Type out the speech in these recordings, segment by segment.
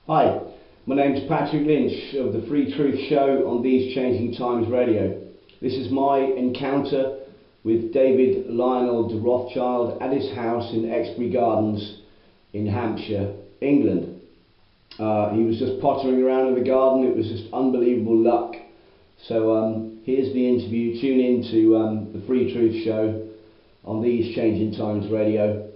Hi, my name's Patrick Lynch of the FreeTruth Show on These Changing Times Radio. This is my encounter with David Lionel de Rothschild at his house in Exbury Gardens in Hampshire, England. He was just pottering around in the garden. It was just unbelievable luck. So here's the interview. Tune in to the FreeTruth Show on These Changing Times Radio.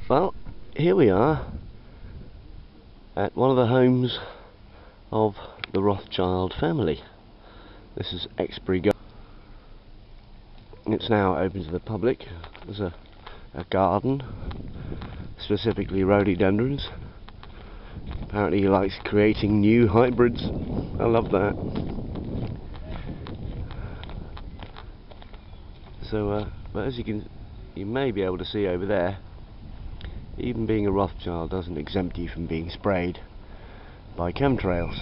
Well, here we are at one of the homes of the Rothschild family. This is Exbury Gardens. It's now open to the public. There's a garden, specifically rhododendrons. Apparently he likes creating new hybrids. I love that. So, but as you may be able to see over there, even being a Rothschild doesn't exempt you from being sprayed by chemtrails.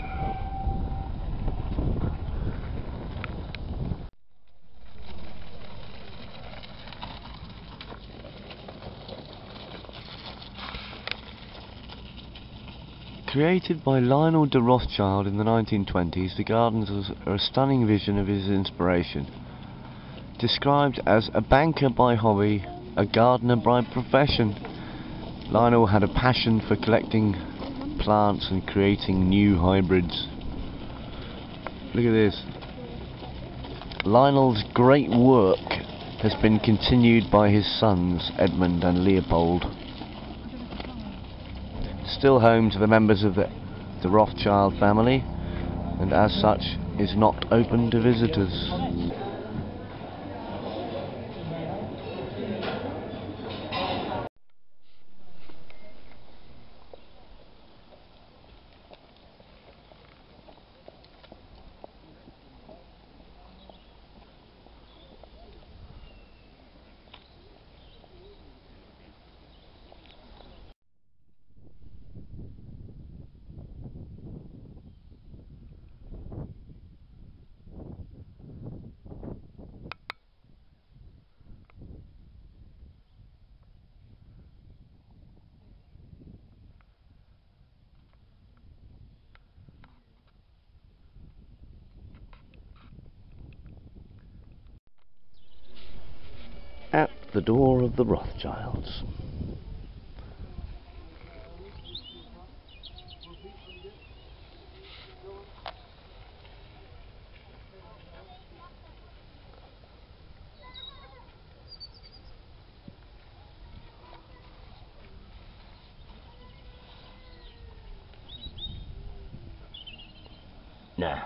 Created by Lionel de Rothschild in the 1920s, the gardens are a stunning vision of his inspiration. Described as a banker by hobby, a gardener by profession, Lionel had a passion for collecting plants and creating new hybrids. Look at this. Lionel's great work has been continued by his sons Edmund and Leopold. Still home to the members of the Rothschild family, and as such is not open to visitors. At the door of the Rothschilds. Nah.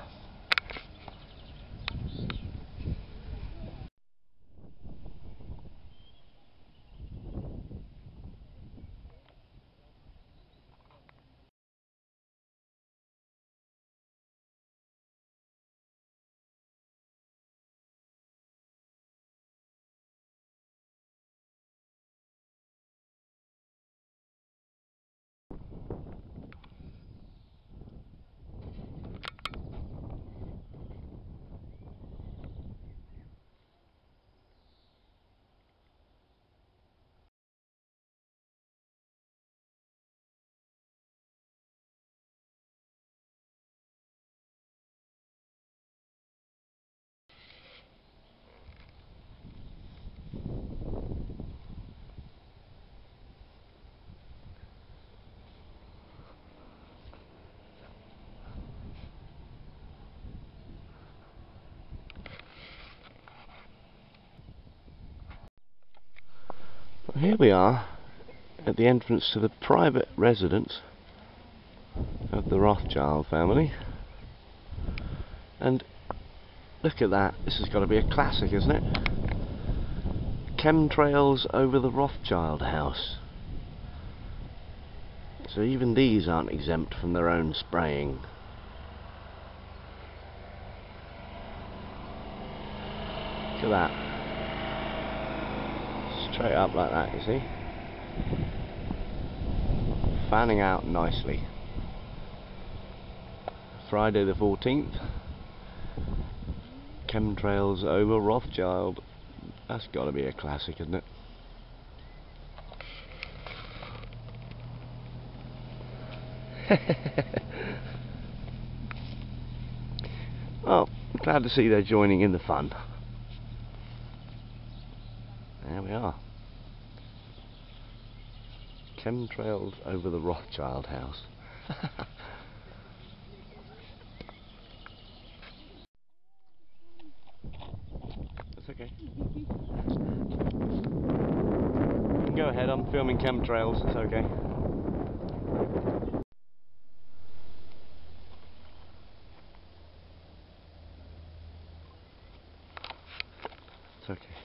Here we are at the entrance to the private residence of the Rothschild family, and look at that. This has got to be a classic, isn't it? Chemtrails over the Rothschild house. So even these aren't exempt from their own spraying. Look at that. Straight up like that, you see? Fanning out nicely. Friday the 14th. Chemtrails over Rothschild. That's got to be a classic, isn't it? Well, I'm glad to see they're joining in the fun. There we are. Chemtrails over the Rothschild house. That's okay. Go ahead, I'm filming chemtrails, it's okay. It's okay.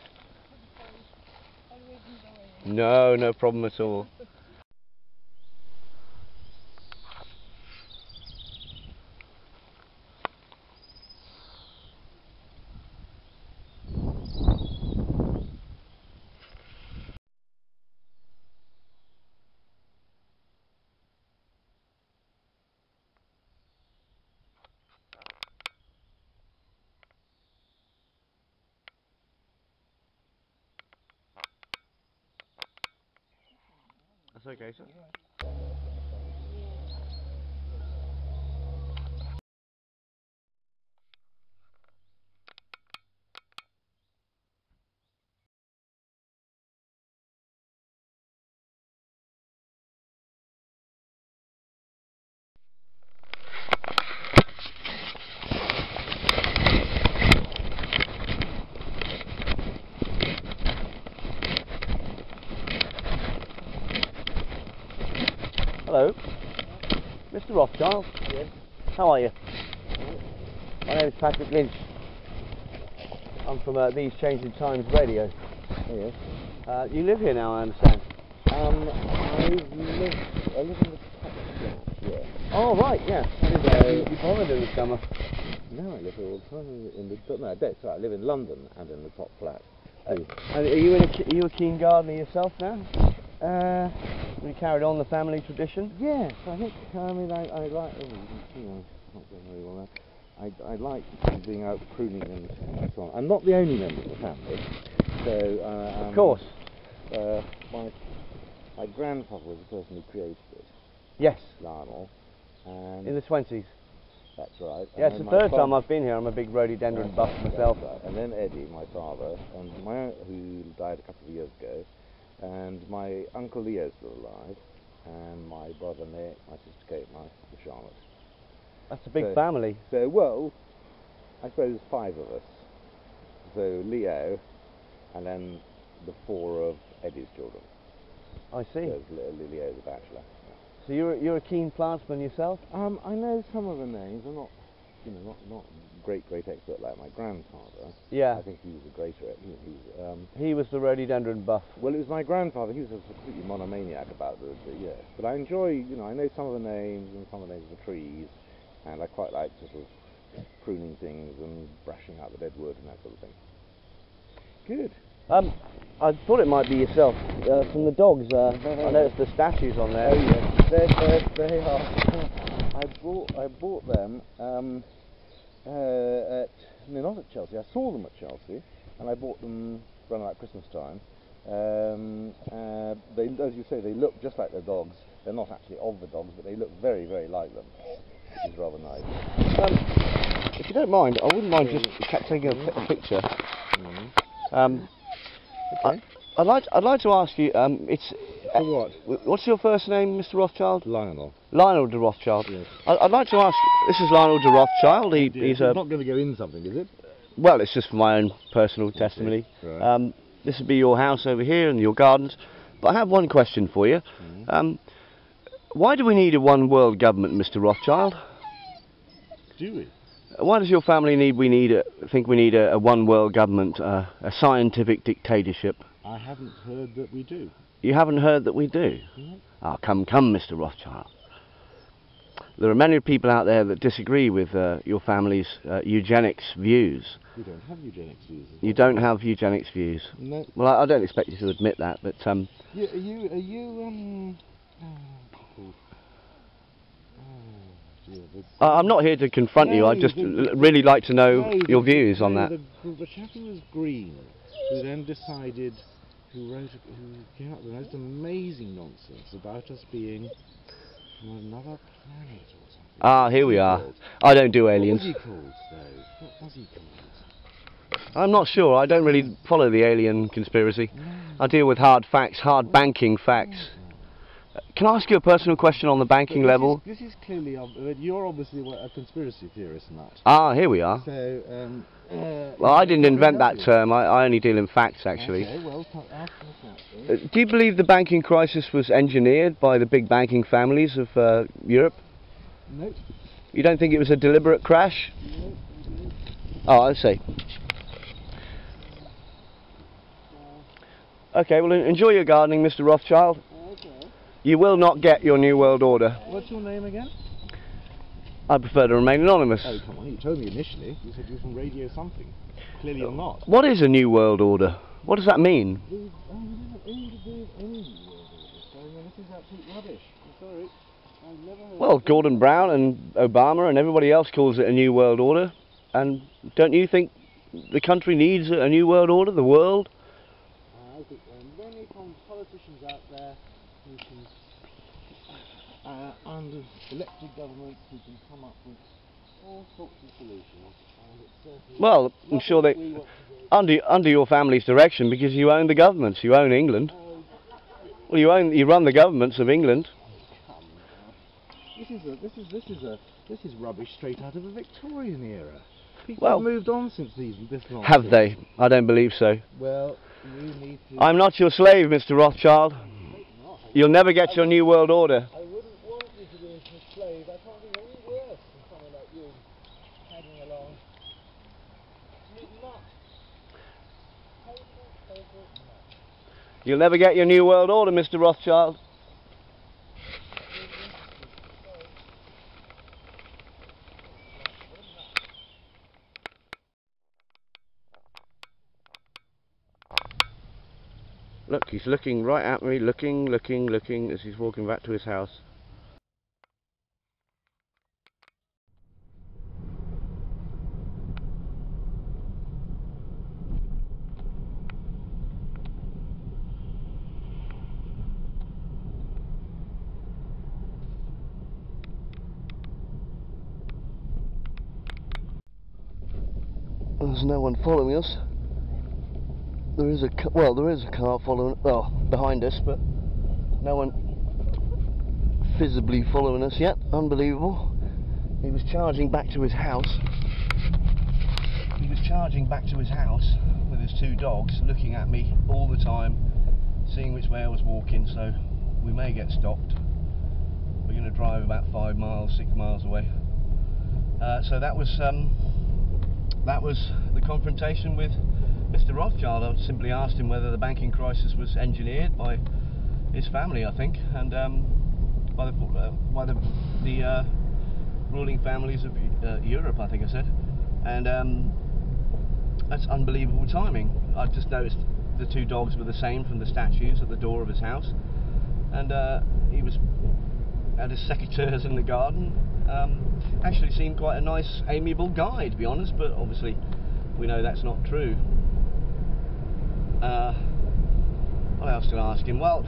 No, no problem at all. That's okay, sir. Hello, Mr. Rothschild. Yes. How are you? My name is Patrick Lynch. I'm from These Changing Times Radio. Yes. You live here now, I understand. I live in the top flat, yeah. Oh, right, yeah. You bothered in the summer. No, I live here all the time in the... No, that's right, I live in London and in the top flat. And are you a keen gardener yourself now? We carried on the family tradition? Yes, I think, I mean, I like, you know, not doing very well now. I like being out pruning and so on. I'm not the only member of the family, so... of course. My grandfather was the person who created it. Yes. Lionel. And in the 20s. That's right. Yeah, it's the third time I've been here. I'm a big rhododendron buff myself. Right. And then Eddie, my father, and who died a couple of years ago, and my uncle Leo's still alive, and my brother Nick, my sister Kate, my sister Charlotte. That's a big family. So, well, I suppose 5 of us. So Leo, and then the 4 of Eddie's children. I see. So Leo's a bachelor. So you're a keen plantsman yourself? I know some of the names. I'm not, you know, not great expert like my grandfather. Yeah. I think he was a greater. He was the rhododendron buff. Well, it was my grandfather. He was a completely monomaniac about yeah. But I enjoy, you know, I know some of the names and some of the names of the trees, and I quite like sort of pruning things and brushing out the dead wood and that sort of thing. Good. I thought it might be yourself. From the dogs, I noticed the statues on there. Oh yes, they are. I bought them not at Chelsea. I saw them at Chelsea, and I bought them around about Christmas time. They, as you say, they look just like their dogs. They're not actually of the dogs, but they look very, very like them, which is rather nice. If you don't mind, I wouldn't mind just taking a picture. Okay. I'd like to ask you. For what? What's your first name, Mr. Rothschild? Lionel. Lionel de Rothschild. Yes. I'd like to ask. This is Lionel de Rothschild. He's not going to go in something, is it? Well, it's just for my own personal testimony. Right. This would be your house over here and your gardens. I have one question for you. Why do we need a one world government, Mr. Rothschild? Do we? Why does your family think we need a one world government, a scientific dictatorship? I haven't heard that we do. You haven't heard that we do? No. Oh, come, Mr. Rothschild. There are many people out there that disagree with your family's eugenics views. We don't have eugenics views. You don't have eugenics views? No. Well, I don't expect you to admit that, but... Yeah, I'm not here to confront you, I'd just really like to know your views on that. The chap who was green, who then decided, who came up with the most amazing nonsense about us being from another planet or something. Ah, here we are. I don't do aliens. What was he called, though? What was he called? I'm not sure, I don't really follow the alien conspiracy. No. I deal with hard facts, hard banking facts. Can I ask you a personal question on the banking level? This is clearly, you're obviously a conspiracy theorist and that. Ah, here we are. So, well, I didn't invent that term, I only deal in facts, actually. Okay, well, ask me. Do you believe the banking crisis was engineered by the big banking families of Europe? No. You don't think it was a deliberate crash? No. Oh, I see. Okay, well, enjoy your gardening, Mr. Rothschild. Okay. You will not get your New World Order. What's your name again? I prefer to remain anonymous. Oh, come on, you told me initially. You said you were from Radio something. Clearly you're not. What is a New World Order? What does that mean? We don't have anything to do with any New World Order, so this is absolute rubbish. I'm sorry. I've never heard Well, Gordon Brown and Obama and everybody else calls it a New World Order. And don't you think the country needs a New World Order, the world? I think there are many politicians out there who can, under elected governments, who can come up with all sorts of solutions. And it's certainly Well, I'm sure they, under your family's direction, because you own the governments, you own England. Well, you run the governments of England. This is rubbish straight out of the Victorian era. People Well, have moved on since this long. Have they? I don't believe so. Well, you need to. I'm not your slave, Mr. Rothschild. You'll never get your New World Order. I wouldn't want you to be a slave. I can't think any worse than someone like you tagging along. You'll never get your New World Order, Mr. Rothschild. Look, he's looking right at me, looking as he's walking back to his house. There's no one following us. There is a car following, well, behind us, but no one visibly following us yet. Unbelievable. He was charging back to his house. He was charging back to his house with his two dogs, looking at me all the time, seeing which way I was walking, so we may get stopped. We're going to drive about 5 miles, 6 miles away. So that was the confrontation with Mr. Rothschild. I simply asked him whether the banking crisis was engineered by his family, I think, and by the ruling families of Europe, I think I said. And that's unbelievable timing. I just noticed the two dogs were the same from the statues at the door of his house, and he was at his secateurs in the garden. Actually seemed quite a nice, amiable guy, to be honest, but obviously we know that's not true. What else did I ask him? Well,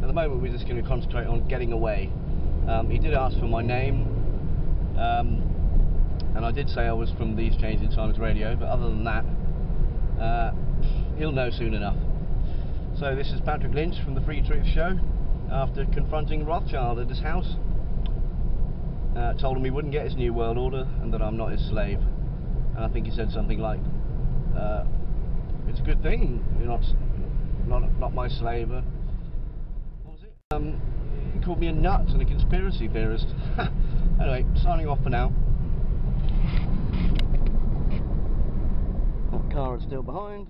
at the moment we're just going to concentrate on getting away. He did ask for my name, and I did say I was from These Changing Times Radio, but other than that, he'll know soon enough. So this is Patrick Lynch from the FreeTruth Show, after confronting Rothschild at his house. Told him he wouldn't get his New World Order and that I'm not his slave. And I think he said something like, it's a good thing you're not my slave. He called me a nut and a conspiracy theorist. Anyway, signing off for now. That car is still behind.